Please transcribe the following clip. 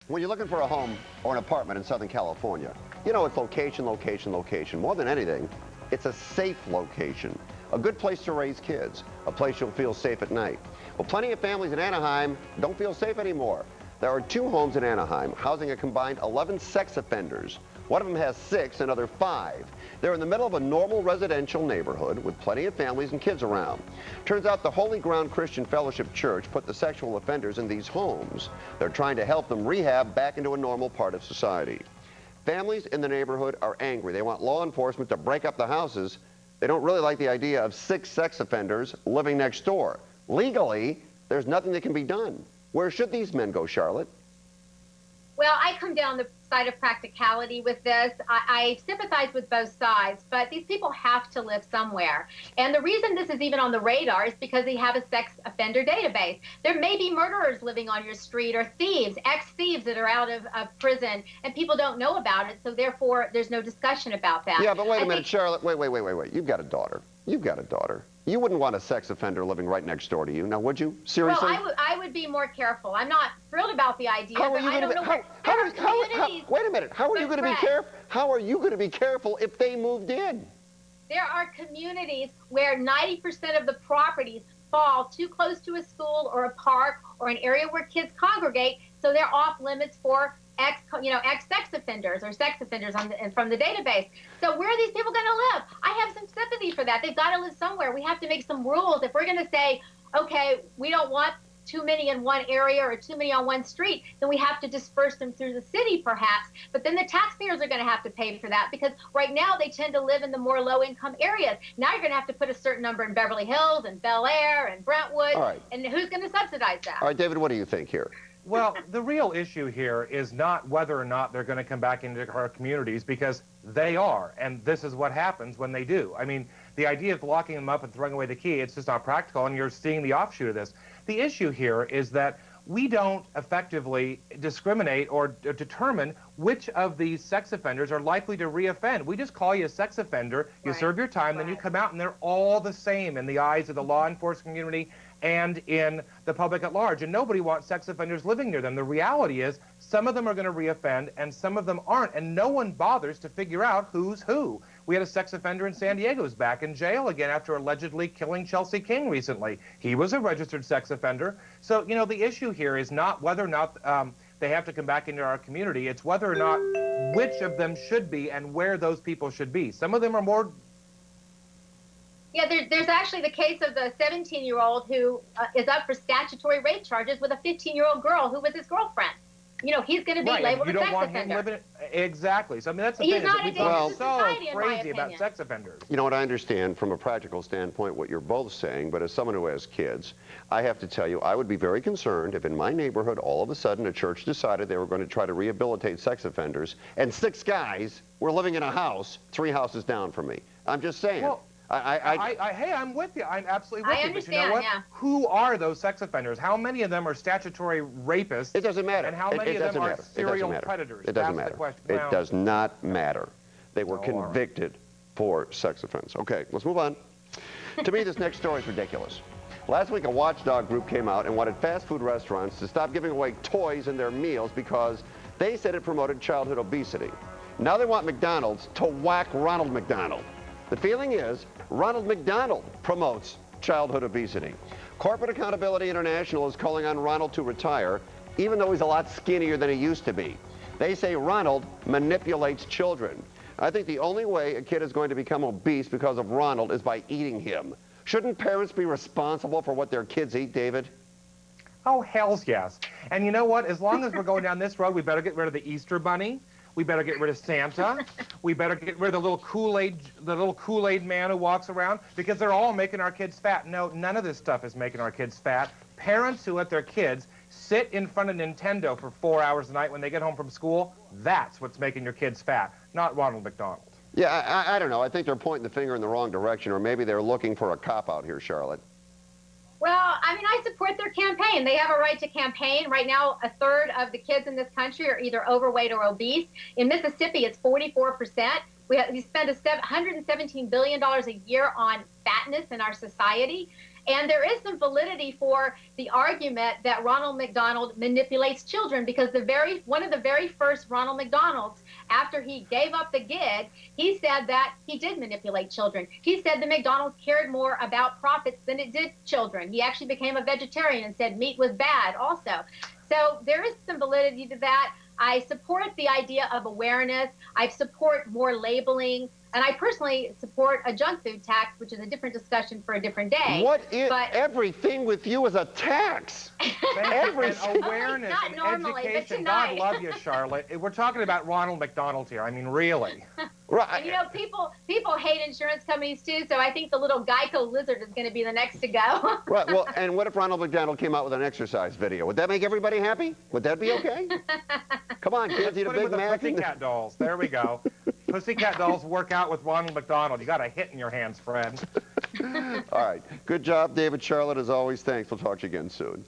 When you're looking for a home or an apartment in Southern California, you know it's location, location, location. More than anything, it's a safe location. A good place to raise kids. A place you'll feel safe at night. Well, plenty of families in Anaheim don't feel safe anymore. There are 2 homes in Anaheim housing a combined 11 sex offenders. One of them has 6, another 5. They're in the middle of a normal residential neighborhood with plenty of families and kids around. Turns out the Holy Ground Christian Fellowship Church put the sexual offenders in these homes. They're trying to help them rehab back into a normal part of society. Families in the neighborhood are angry. They want law enforcement to break up the houses. They don't really like the idea of 6 sex offenders living next door. Legally, there's nothing that can be done. Where should these men go, Charlotte? Well, I come down the side of practicality with this. I sympathize with both sides, but these people have to live somewhere. And the reason this is even on the radar is because they have a sex offender database. There may be murderers living on your street or thieves, ex-thieves that are out of prison, and people don't know about it, so therefore there's no discussion about that. Yeah, but wait a minute, Charlotte. Wait. You've got a daughter. You've got a daughter. You wouldn't want a sex offender living right next door to you, now would you? Seriously? Well, I would be more careful. I'm not thrilled about the idea, but I don't know wait a minute. How are you going to be careful? How are you going to be careful if they moved in? There are communities where 90% of the properties fall too close to a school or a park or an area where kids congregate, so they're off limits for ex-sex offenders or sex offenders from the database. So where are these people going to live? I have some sympathy for that. They've got to live somewhere. We have to make some rules. If we're going to say, okay, we don't want too many in one area or too many on one street, then we have to disperse them through the city perhaps. But then the taxpayers are going to have to pay for that, because right now they tend to live in the more low-income areas. Now you're going to have to put a certain number in Beverly Hills and Bel Air and Brentwood. All right. And who's going to subsidize that? All right, David, what do you think here? Well, the real issue here is not whether or not they're going to come back into our communities, because they are, and this is what happens when they do. I mean, the idea of locking them up and throwing away the key, it's just not practical, and you're seeing the offshoot of this. The issue here is that we don't effectively discriminate or determine which of these sex offenders are likely to reoffend. We just call you a sex offender, you serve your time, then you come out, and they're all the same in the eyes of the law enforcement community and in the public at large. And nobody wants sex offenders living near them. The reality is some of them are going to reoffend and some of them aren't, and no one bothers to figure out who's who. We had a sex offender in San Diego who's back in jail again after allegedly killing Chelsea King recently. He was a registered sex offender. So, you know, the issue here is not whether or not they have to come back into our community. It's whether or not which of them should be and where those people should be. Some of them are more... Yeah, there's actually the case of the 17-year-old who is up for statutory rape charges with a 15-year-old girl who was his girlfriend. You know, he's going to be labeled a sex offender. Exactly. So, I mean, that's the thing. We've been so crazy about sex offenders. You know what, I understand from a practical standpoint what you're both saying, but as someone who has kids, I have to tell you, I would be very concerned if in my neighborhood all of a sudden a church decided they were going to try to rehabilitate sex offenders and 6 guys were living in a house 3 houses down from me. I'm just saying. Well, hey, I'm with you. I'm absolutely with you. Understand, but you know what? yeah. Who are those sex offenders? How many of them are statutory rapists? It doesn't matter. And how many of them are serial predators? It doesn't matter. It does not matter. They were convicted for sex offense. Okay, let's move on. To me, this next story is ridiculous. Last week, a watchdog group came out and wanted fast food restaurants to stop giving away toys in their meals because they said it promoted childhood obesity. Now they want McDonald's to whack Ronald McDonald. The feeling is Ronald McDonald promotes childhood obesity. Corporate Accountability International is calling on Ronald to retire, even though he's a lot skinnier than he used to be. They say Ronald manipulates children. I think the only way a kid is going to become obese because of Ronald is by eating him. Shouldn't parents be responsible for what their kids eat, David? Oh, hells yes. And you know what? As long as we're going down this road, we better get rid of the Easter Bunny. We better get rid of Santa. We better get rid of the little Kool-Aid man who walks around, because they're all making our kids fat. No, none of this stuff is making our kids fat. Parents who let their kids sit in front of Nintendo for 4 hours a night when they get home from school, that's what's making your kids fat, not Ronald McDonald. Yeah, I don't know. I think they're pointing the finger in the wrong direction, or maybe they're looking for a cop-out here, Charlotte. Well, I mean, I support their campaign. They have a right to campaign. Right now, 1/3 of the kids in this country are either overweight or obese. In Mississippi, it's 44%. We spend $117 billion a year on fatness in our society. And there is some validity for the argument that Ronald McDonald manipulates children, because one of the very first Ronald McDonalds, after he gave up the gig, he said that he did manipulate children. He said the McDonald's cared more about profits than it did children. He actually became a vegetarian and said meat was bad also. So there is some validity to that. I support the idea of awareness. I support more labeling. And I personally support a junk food tax, which is a different discussion for a different day. Everything with you is a tax. Everything. And awareness and normally, education. God love you, Charlotte. We're talking about Ronald McDonald here. I mean, really. Right. And, you know, people hate insurance companies too, so I think the little Geico lizard is going to be the next to go. Right. Well, and what if Ronald McDonald came out with an exercise video? Would that make everybody happy? Would that be okay? Come on, kids, eat a Big Mac. Pussycat dolls. There we go. Pussycat dolls work out with Ronald McDonald. You got a hit in your hands, Fred. All right. Good job, David. Charlotte, as always, thanks. We'll talk to you again soon.